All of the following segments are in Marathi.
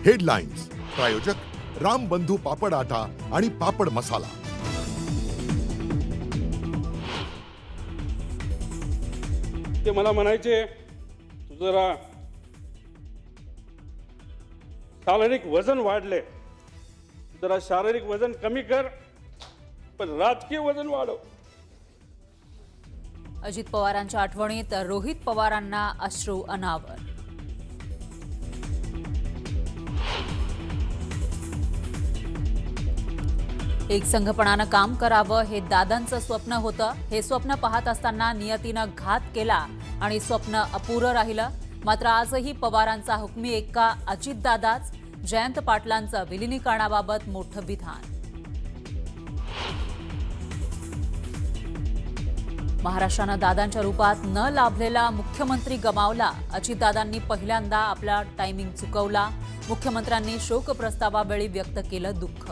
हेडलाईन्स प्रायोजक राम बंधू पापड आटा आणि पापड मसाला। ते मला म्हणायचे तू जरा शारीरिक वजन वाढले, जरा शारीरिक वजन कमी कर पण राजकीय वजन वाढव। अजित पवारांच्या आठवणीत रोहित पवारांना अश्रू अनावर। एक संघपणानं काम करावं हे दादांचं स्वप्न होतं। हे स्वप्न पाहत असताना नियतीनं घात केला आणि स्वप्न अपुरं राहिलं। मात्र आजही पवारांचा हुकमी एक्का अजितदादाच। जयंत पाटलांचं विलिनीकरणाबाबत मोठं विधान। महाराष्ट्रानं दादांच्या रूपात न लाभलेला मुख्यमंत्री गमावला। अजितदादांनी पहिल्यांदा आपला टायमिंग चुकवला। मुख्यमंत्र्यांनी शोक प्रस्तावावेळी व्यक्त केलं दुःख।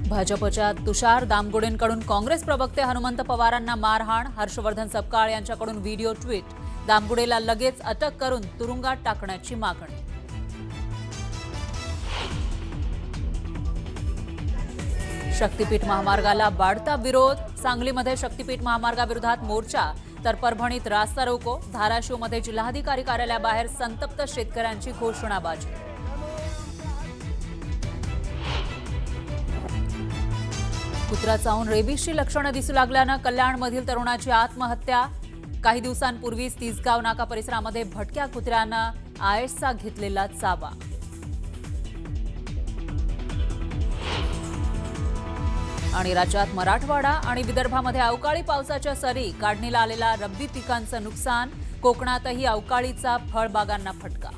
भाजपच्या तुषार दामगुडेंकडून काँग्रेस प्रवक्ते हनुमंत पवारांना मारहाण। हर्षवर्धन सपकाळ यांच्याकडून व्हिडिओ ट्विट। दामगुडेला लगेच अटक करून तुरुंगात टाकण्याची मागणी। शक्तीपीठ महामार्गाला वाढता विरोध। सांगलीमध्ये शक्तीपीठ महामार्गाविरोधात मोर्चा तर परभणीत रास्ता रोको। धाराशिवमध्ये जिल्हाधिकारी कार्यालयाबाहेर संतप्त शेतकऱ्यांची घोषणाबाजी। कुत्रा चावून रेबीजची लक्षणं दिसू लागल्यानं कल्याणमधील तरुणाची आत्महत्या। काही दिवसांपूर्वीच तिसगाव नाका परिसरामध्ये भटक्या कुत्र्यानं आयएसचा घेतलेला चावा। आणि राज्यात मराठवाडा आणि विदर्भामध्ये अवकाळी पावसाच्या सरी। काढणीला आलेला रब्बी पिकांचं नुकसान। कोकणातही अवकाळीचा फळबागांना फटका।